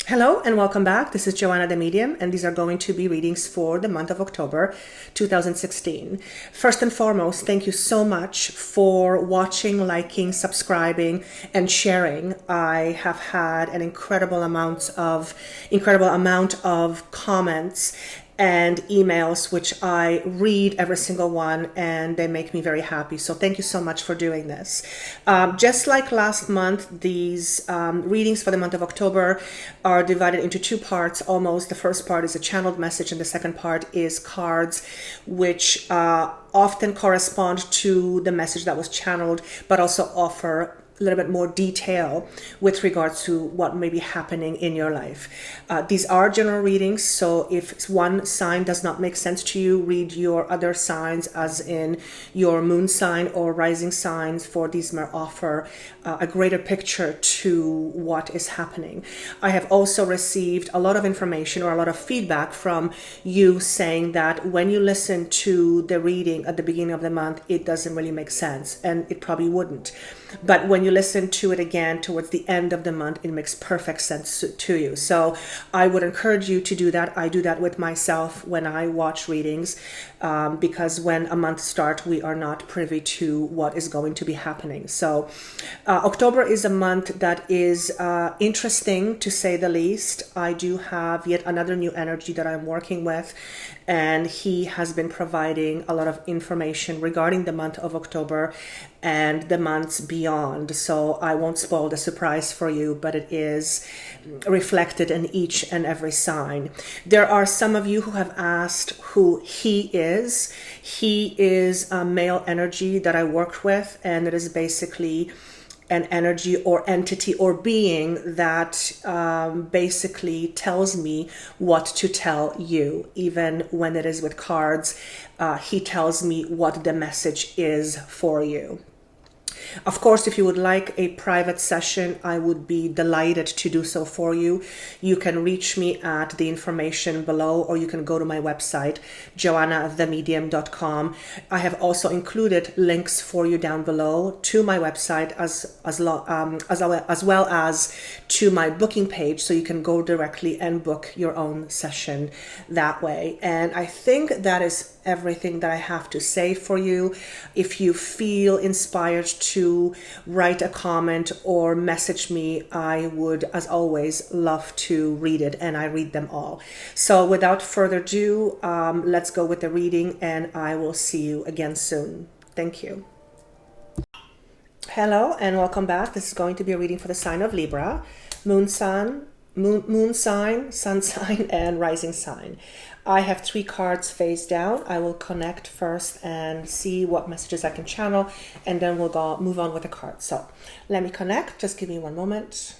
Hello and welcome back. This is Joanna the Medium, and these are going to be readings for the month of October 2016. First and foremost, thank you so much for watching, liking, subscribing, and sharing. I have had an incredible amount of comments and emails, which I read every single one, and they make me very happy. So thank you so much for doing this. Just like last month, these readings for the month of October are divided into two parts almost. The first part is a channeled message, and the second part is cards, which often correspond to the message that was channeled, but also offer a little bit more detail with regards to what may be happening in your life. These are general readings, so if one sign does not make sense to you, read your other signs, as in your moon sign or rising signs, for these may offer a greater picture to what is happening. I have also received a lot of information or a lot of feedback from you saying that when you listen to the reading at the beginning of the month, it doesn't really make sense, and it probably wouldn't. But when you listen to it again towards the end of the month, it makes perfect sense to you. So I would encourage you to do that. I do that with myself when I watch readings, because when a month starts, we are not privy to what is going to be happening. So October is a month that is interesting, to say the least. I do have yet another new energy that I'm working with, and he has been providing a lot of information regarding the month of October and the months beyond. So I won't spoil the surprise for you, but it is reflected in each and every sign. There are some of you who have asked who he is. He is a male energy that I work with, and it is basically an energy or entity or being that basically tells me what to tell you. Even when it is with cards, he tells me what the message is for you. Of course, if you would like a private session, I would be delighted to do so for you. You can reach me at the information below, or you can go to my website, joannathemedium.com. I have also included links for you down below to my website as well as to my booking page, so you can go directly and book your own session that way. And I think that is everything that I have to say for you. If you feel inspired to write a comment or message me, I would, as always, love to read it, and I read them all. So without further ado, let's go with the reading, and I will see you again soon. Thank you. Hello and welcome back. This is going to be a reading for the sign of Libra, moon sign, sun sign, and rising sign. I have 3 cards face down. I will connect first and see what messages I can channel, and then we'll move on with the cards. So let me connect. Just give me one moment.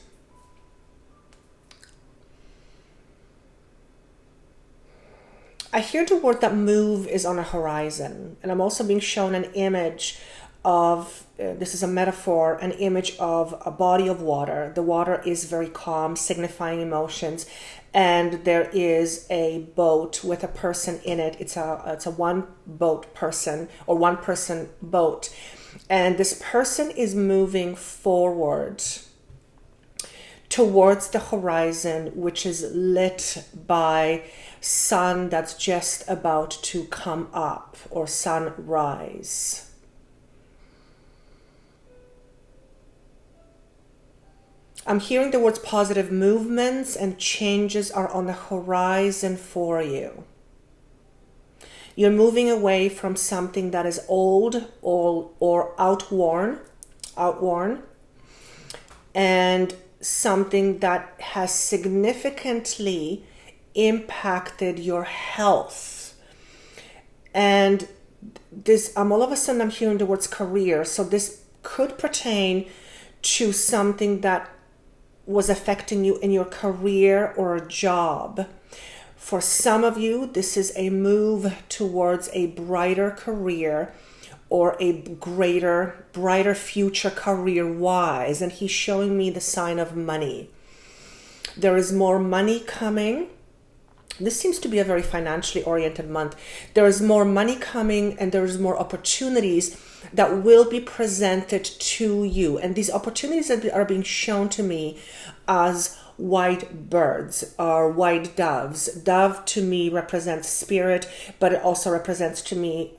I hear the word that move is on a horizon, and I'm also being shown an image of, this is a metaphor, an image of a body of water. The water is very calm, signifying emotions, and there is a boat with a person in it. It's a one person boat, and this person is moving forward towards the horizon, which is lit by sun that's just about to come up, or sunrise. I'm hearing the words positive movements and changes are on the horizon for you. You're moving away from something that is old or outworn, and something that has significantly impacted your health. And this, all of a sudden I'm hearing the words career. So this could pertain to something that was affecting you in your career or a job. For some of you, this is a move towards a brighter career or a brighter future career-wise. And he's showing me the sign of money. There is more money coming. This seems to be a very financially oriented month. There is more money coming, and there is more opportunities that will be presented to you. And these opportunities that are being shown to me as white birds or white doves. Dove to me represents spirit, but it also represents to me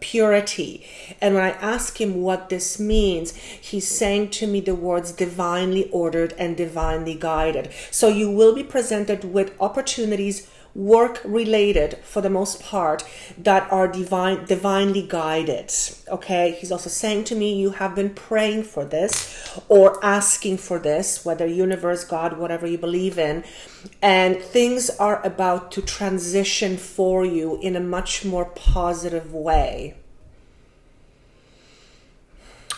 purity. And when I ask him what this means, he's saying to me the words divinely ordered and divinely guided. So you will be presented with opportunities, work related for the most part, that are divinely guided. Okay, he's also saying to me, you have been praying for this or asking for this, whether universe, God, whatever you believe in, and things are about to transition for you in a much more positive way.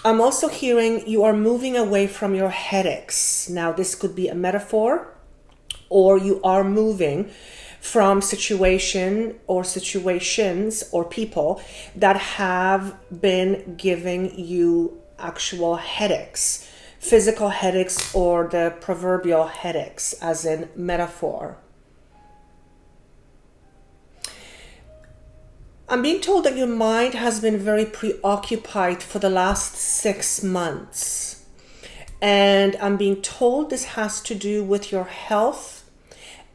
I'm also hearing you are moving away from your headaches. Now this could be a metaphor, or you are moving from situations or people that have been giving you actual headaches, physical headaches, or the proverbial headaches as in metaphor. I'm being told that your mind has been very preoccupied for the last 6 months. And I'm being told this has to do with your health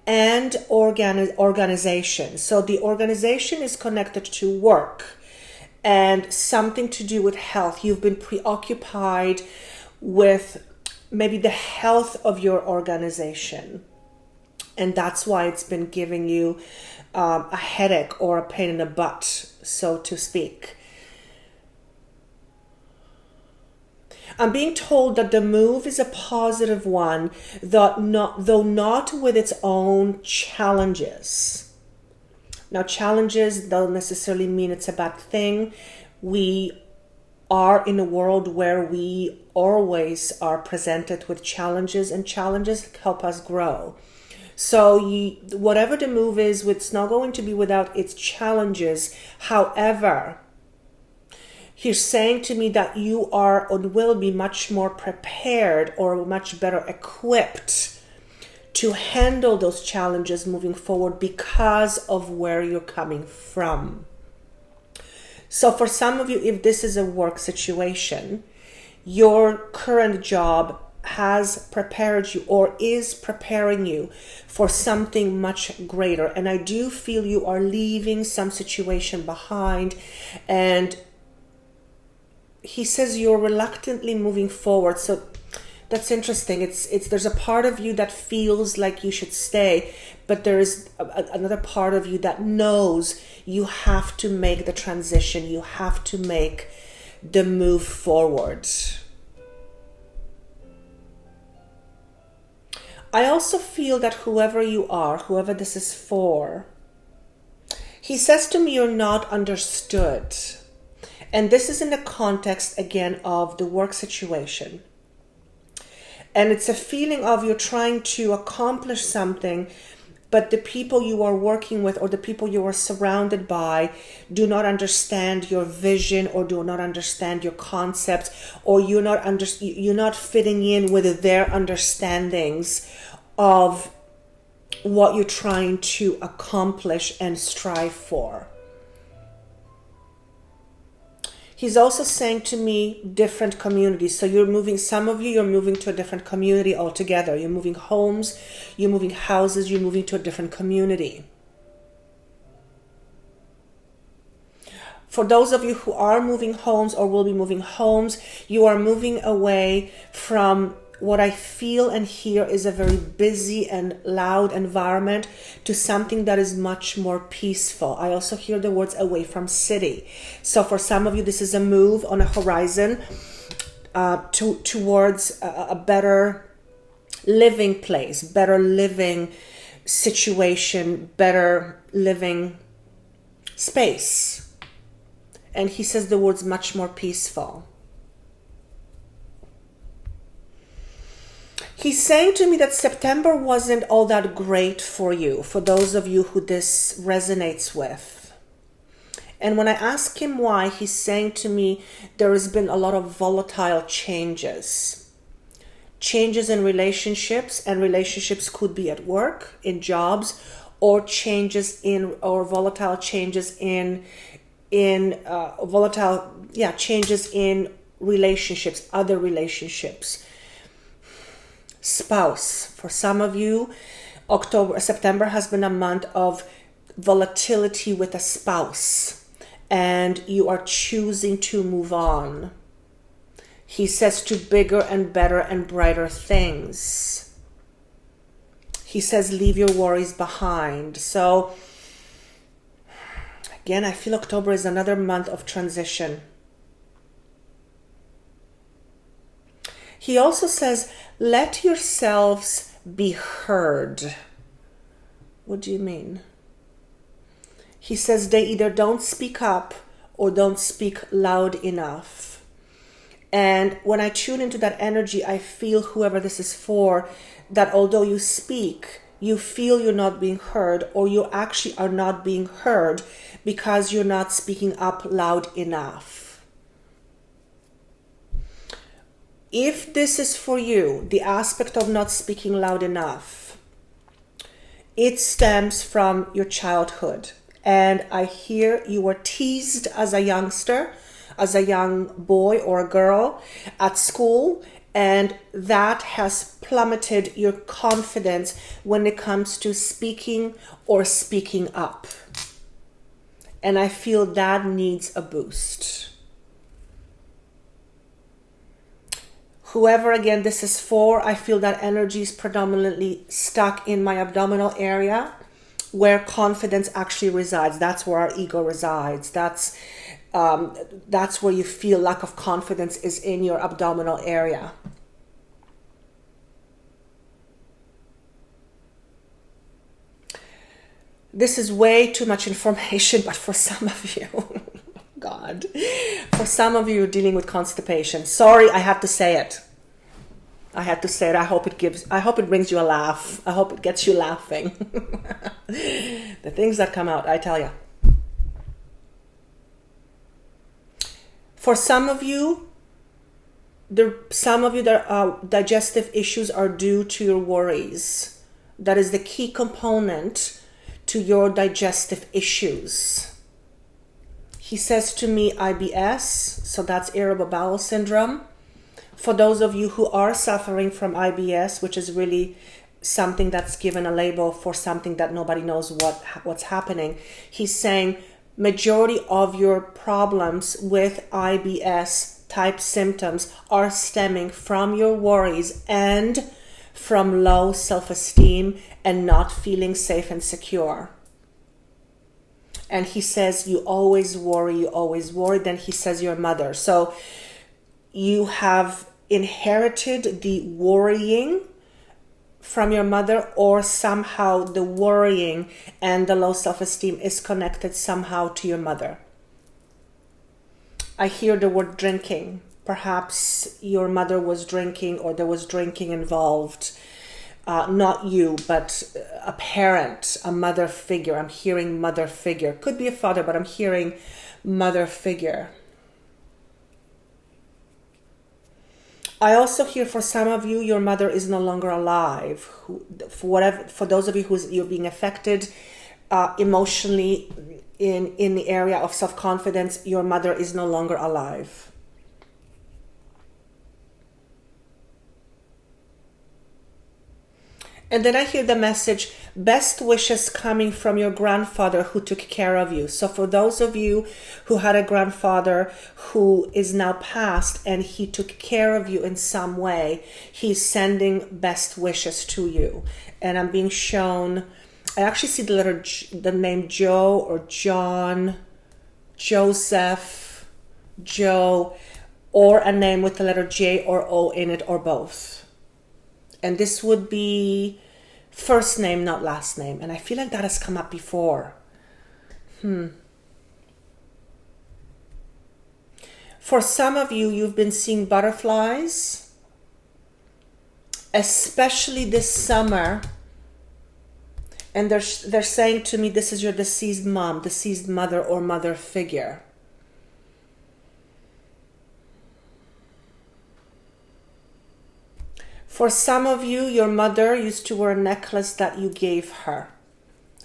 and organization. So the organization is connected to work and something to do with health. You've been preoccupied with maybe the health of your organization, and that's why it's been giving you a headache or a pain in the butt, so to speak. I'm being told that the move is a positive one, though not with its own challenges. Now, challenges don't necessarily mean it's a bad thing. We are in a world where we always are presented with challenges, and challenges help us grow. So whatever the move is, it's not going to be without its challenges. However, he's saying to me that you are or will be much more prepared or much better equipped to handle those challenges moving forward because of where you're coming from. So for some of you, if this is a work situation, your current job has prepared you or is preparing you for something much greater. And I do feel you are leaving some situation behind, and he says you're reluctantly moving forward. So that's interesting. It's there's a part of you that feels like you should stay, but there is another part of you that knows you have to make the transition. You have to make the move forward. I also feel that whoever you are, whoever this is for, he says to me, you're not understood. And this is in the context, again, of the work situation. And it's a feeling of you're trying to accomplish something, but the people you are working with or the people you are surrounded by do not understand your vision or do not understand your concepts, or you're not fitting in with their understandings of what you're trying to accomplish and strive for. He's also saying to me different communities. So you're moving, some of you're moving to a different community altogether. You're moving homes, you're moving houses, you're moving to a different community. For those of you who are moving homes or will be moving homes, you are moving away from what I feel and hear is a very busy and loud environment to something that is much more peaceful. I also hear the words away from city. So for some of you, this is a move on a horizon towards a better living place, better living situation, better living space. And he says the words much more peaceful. He's saying to me that September wasn't all that great for you, for those of you who this resonates with. And when I ask him why, he's saying to me there has been a lot of volatile changes. Changes in relationships, and relationships could be at work, in jobs, or volatile changes in changes in relationships, other relationships. Spouse. For some of you, September has been a month of volatility with a spouse, and you are choosing to move on. He says to bigger and better and brighter things. He says leave your worries behind. So again, I feel October is another month of transition. He also says, let yourselves be heard. What do you mean? He says they either don't speak up or don't speak loud enough. And when I tune into that energy, I feel, whoever this is for, that although you speak, you feel you're not being heard, or you actually are not being heard because you're not speaking up loud enough. If this is for you, the aspect of not speaking loud enough, it stems from your childhood. And I hear you were teased as a youngster, as a young boy or a girl at school, and that has plummeted your confidence when it comes to speaking or speaking up. And I feel that needs a boost. Whoever, again, this is for, I feel that energy is predominantly stuck in my abdominal area where confidence actually resides. That's where our ego resides. That's where you feel lack of confidence, is in your abdominal area. This is way too much information, but for some of you, God, for some of you, you're dealing with constipation. Sorry, I had to say it. I hope it brings you a laugh. I hope it gets you laughing. The things that come out, I tell you. For some of you, their digestive issues are due to your worries. That is the key component to your digestive issues. He says to me IBS, so that's irritable bowel syndrome. For those of you who are suffering from IBS, which is really something that's given a label for something that nobody knows what's happening, he's saying majority of your problems with IBS type symptoms are stemming from your worries and from low self-esteem and not feeling safe and secure. And he says, you always worry. Then he says, your mother. So you have inherited the worrying from your mother, or somehow the worrying and the low self-esteem is connected somehow to your mother. I hear the word drinking. Perhaps your mother was drinking, or there was drinking involved. Not you, but a parent, a mother figure. I'm hearing mother figure. Could be a father, but I'm hearing mother figure. I also hear, for some of you, your mother is no longer alive. For those of you you're being affected emotionally in the area of self-confidence, your mother is no longer alive. And then I hear the message, best wishes coming from your grandfather who took care of you. So for those of you who had a grandfather who is now passed and he took care of you in some way, he's sending best wishes to you. And I'm being shown, I actually see the name Joe or John, Joseph, Joe, or a name with the letter J or O in it, or both. And this would be first name, not last name. And I feel like that has come up before. For some of you, you've been seeing butterflies, especially this summer. And they're saying to me, this is your deceased mom, deceased mother or mother figure. For some of you, your mother used to wear a necklace that you gave her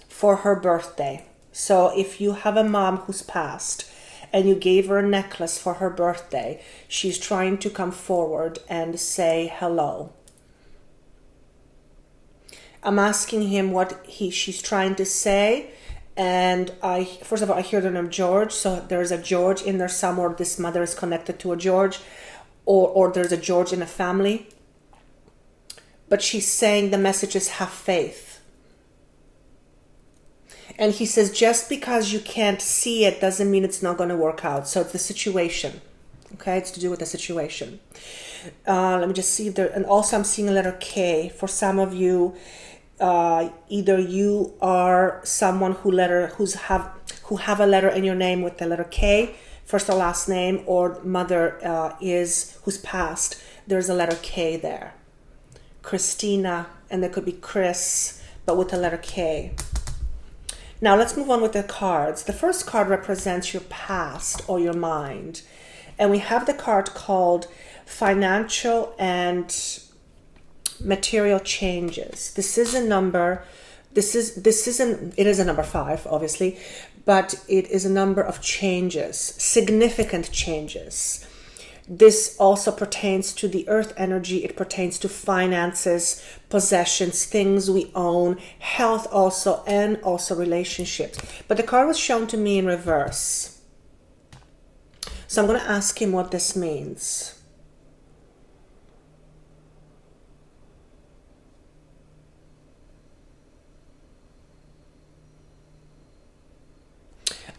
for her birthday. So if you have a mom who's passed and you gave her a necklace for her birthday, she's trying to come forward and say hello. I'm asking him what she's trying to say. And first of all, I hear the name George. So there's a George in there somewhere. This mother is connected to a George, or there's a George in a family. But she's saying the message is have faith. And he says, just because you can't see it doesn't mean it's not going to work out. So it's the situation. Okay, it's to do with the situation. Let me just see if there, and also I'm seeing a letter K. For some of you, either you are someone who have a letter in your name with the letter K, first or last name, or mother who's passed. There's a letter K there. Christina, and there could be Chris, but with the letter K. Now let's move on with the cards. The first card represents your past or your mind. And we have the card called Financial and Material Changes. This is a number, it is a number 5, obviously, but it is a number of changes, significant changes. This also pertains to the earth energy. It pertains to finances, possessions, things we own, health also, and also relationships. But the card was shown to me in reverse. So I'm going to ask him what this means.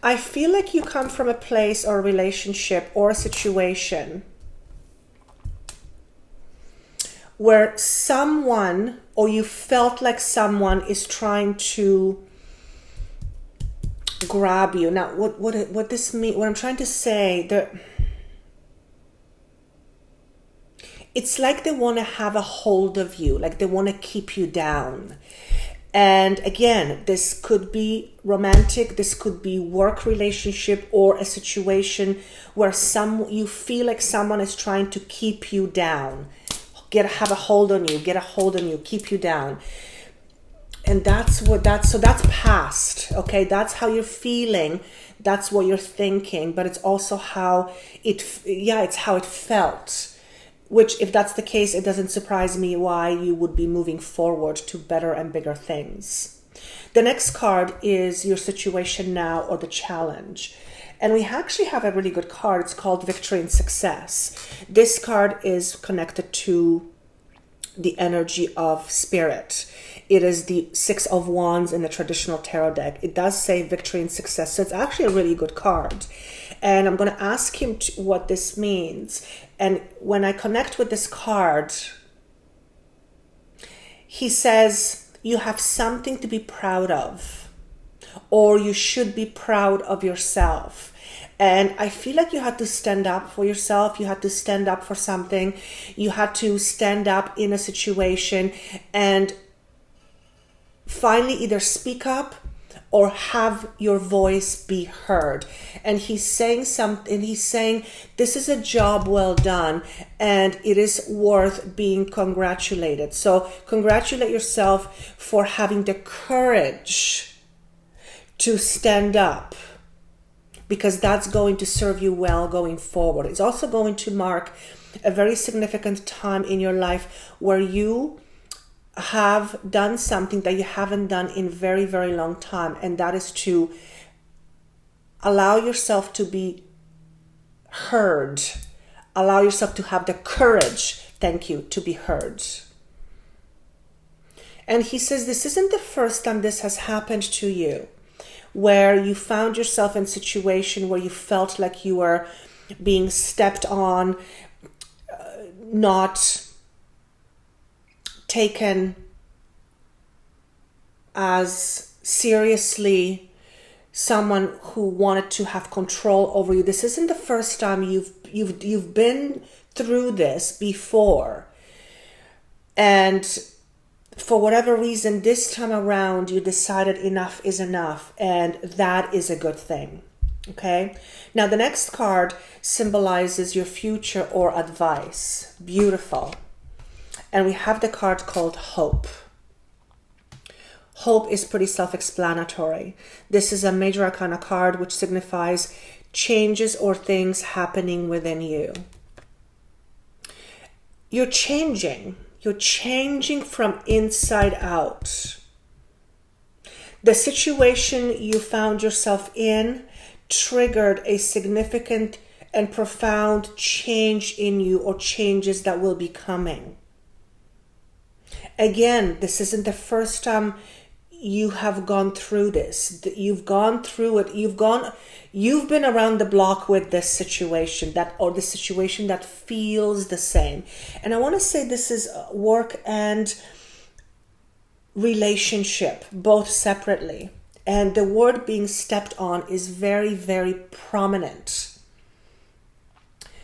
I feel like you come from a place or a relationship or a situation where someone, or you felt like someone is trying to grab you. Now, what this mean? What I'm trying to say, it's like they want to have a hold of you, like they want to keep you down. And again, this could be romantic, this could be work relationship, or a situation where you feel like someone is trying to keep you down, have a hold on you, keep you down. And that's past, okay? That's how you're feeling, that's what you're thinking, but it's also how it's how it felt. Which, if that's the case, it doesn't surprise me why you would be moving forward to better and bigger things. The next card is your situation now, or the challenge. And we actually have a really good card. It's called Victory and Success. This card is connected to the energy of spirit. It is the 6 of Wands in the traditional tarot deck. It does say Victory and Success. So it's actually a really good card. And I'm going to ask him what this means. And when I connect with this card, he says, you have something to be proud of, or you should be proud of yourself. And I feel like you had to stand up for yourself. You had to stand up for something. You had to stand up in a situation and finally either speak up or have your voice be heard. And he's saying something, he's saying, this is a job well done and it is worth being congratulated. So congratulate yourself for having the courage to stand up, because that's going to serve you well going forward. It's also going to mark a very significant time in your life where you have done something that you haven't done in very, very long time, and that is to allow yourself to be heard. Allow yourself to have the courage, to be heard. And he says this isn't the first time this has happened to you, where you found yourself in a situation where you felt like you were being stepped on, not taken as seriously, someone who wanted to have control over you. This isn't the first time you've been through this before, and for whatever reason, this time around you decided enough is enough, and that is a good thing. Okay, now the next card symbolizes your future or advice. Beautiful. And we have the card called Hope. Hope is pretty self-explanatory. This is a major arcana card which signifies changes or things happening within you. You're changing. You're changing from inside out. The situation you found yourself in triggered a significant and profound change in you, or changes that will be coming. Again, this isn't the first time you have gone through this. You've gone through it. You've been around the block with this situation, or the situation that feels the same. And I want to say this is work and relationship, both separately. And the word being stepped on is very, very prominent.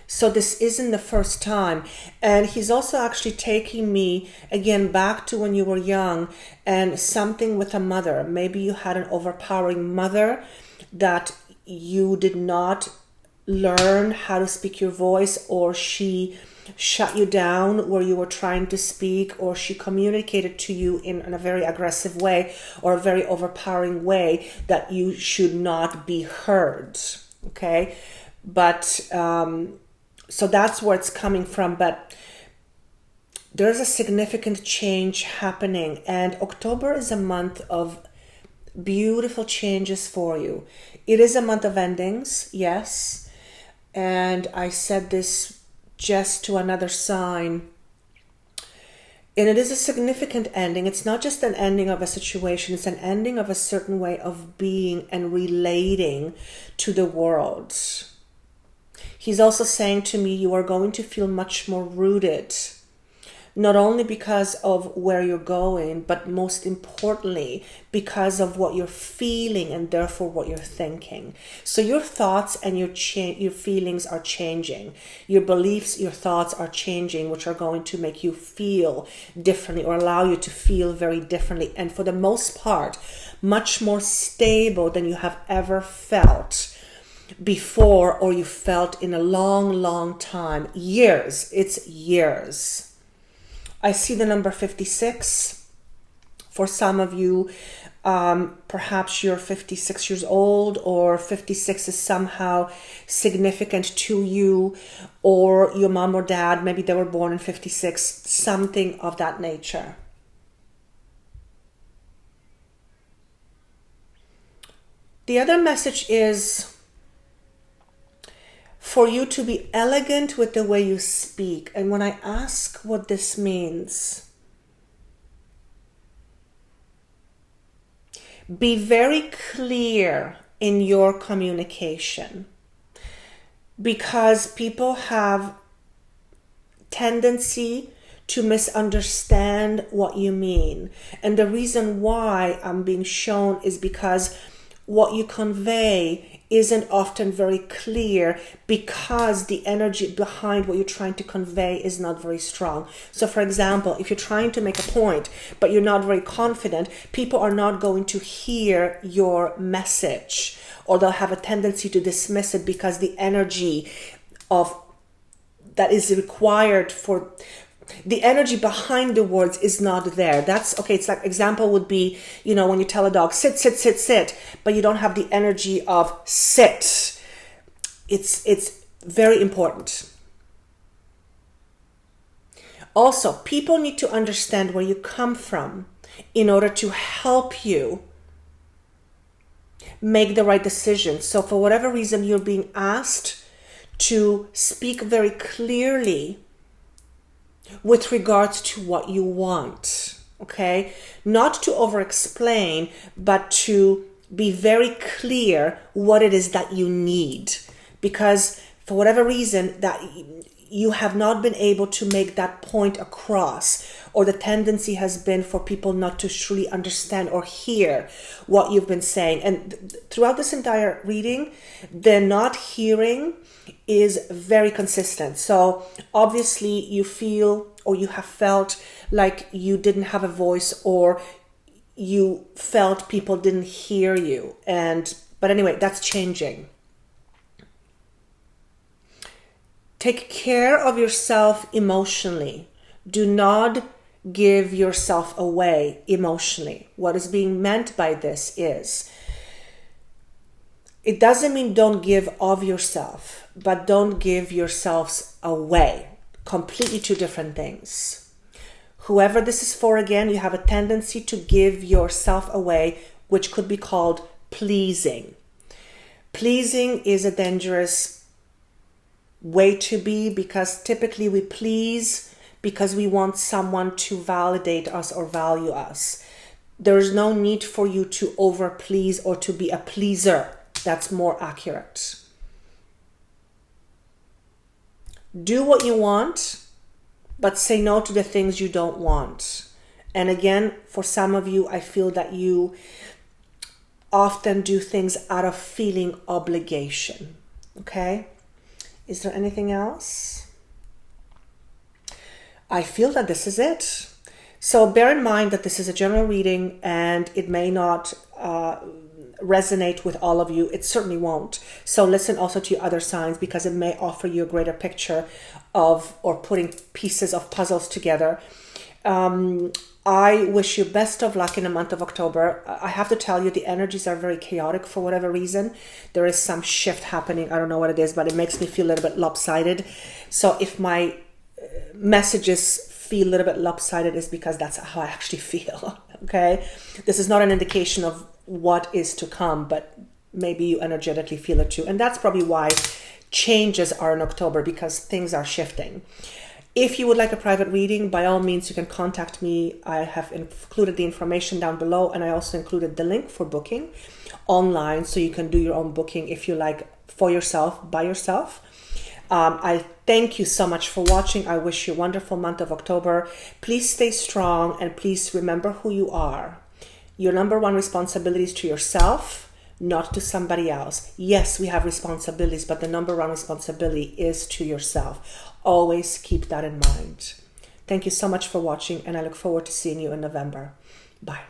So this isn't the first time. And he's also actually taking me again back to when you were young, and something with a mother. Maybe you had an overpowering mother that you did not learn how to speak your voice, or she shut you down where you were trying to speak, or she communicated to you in a very aggressive way or a very overpowering way that you should not be heard. Okay? But so that's where it's coming from. But there's a significant change happening, and October is a month of beautiful changes for you. It is a month of endings, yes. And I said this just to another sign. And it is a significant ending. It's not just an ending of a situation, it's an ending of a certain way of being and relating to the world. He's also saying to me, you are going to feel much more rooted, not only because of where you're going, but most importantly, because of what you're feeling and therefore what you're thinking. So your thoughts and your feelings are changing. Your beliefs, your thoughts are changing, which are going to make you feel differently, or allow you to feel very differently. And for the most part, much more stable than you have ever felt before, or you felt in a long, long time. Years. It's years. I see the number 56. For some of you, perhaps you're 56 years old, or 56 is somehow significant to you, or your mom or dad, maybe they were born in 56, something of that nature. The other message is for you to be elegant with the way you speak. And when I ask what this means, be very clear in your communication, because people have tendency to misunderstand what you mean. And the reason why I'm being shown is because what you convey isn't often very clear, because the energy behind what you're trying to convey is not very strong. So for example, if you're trying to make a point, but you're not very confident, people are not going to hear your message, or they'll have a tendency to dismiss it, because the energy of that is required for the energy behind the words is not there. That's okay. It's like, example would be, when you tell a dog, sit, sit, sit, sit, but you don't have the energy of sit. It's very important. Also, people need to understand where you come from in order to help you make the right decision. So for whatever reason, you're being asked to speak very clearly with regards to what you want, okay? Not to over-explain, but to be very clear what it is that you need. Because for whatever reason that you have not been able to make that point across, or the tendency has been for people not to truly understand or hear what you've been saying. And throughout this entire reading, the not hearing is very consistent. So obviously you feel, or you have felt like you didn't have a voice, or you felt people didn't hear you. But anyway, that's changing. Take care of yourself emotionally. Do not give yourself away emotionally. What is being meant by this is, it doesn't mean don't give of yourself, but don't give yourselves away. Completely two different things. Whoever this is for, again, you have a tendency to give yourself away, which could be called pleasing. Pleasing is a dangerous way to be, because typically we please because we want someone to validate us or value us. There is no need for you to over please or to be a pleaser. That's more accurate. Do what you want, but say no to the things you don't want. And again, for some of you, I feel that you often do things out of feeling obligation. Okay? Is there anything else? I feel that this is it. So bear in mind that this is a general reading and it may not resonate with all of you. It certainly won't. So listen also to your other signs, because it may offer you a greater picture of, or putting pieces of puzzles together. I wish you best of luck in the month of October. I have to tell you, the energies are very chaotic for whatever reason. There is some shift happening. I don't know what it is, but it makes me feel a little bit lopsided. So if my messages feel a little bit lopsided, is because that's how I actually feel. Okay, this is not an indication of what is to come, but maybe you energetically feel it too. And that's probably why changes are in October, because things are shifting. If you would like a private reading, by all means, you can contact me. I have included the information down below, and I also included the link for booking online, so you can do your own booking if you like, for yourself, by yourself. I thank you so much for watching. I wish you a wonderful month of October. Please stay strong, and please remember who you are. Your number one responsibility is to yourself, not to somebody else. Yes, we have responsibilities, but the number one responsibility is to yourself. Always keep that in mind. Thank you so much for watching, and I look forward to seeing you in November. Bye.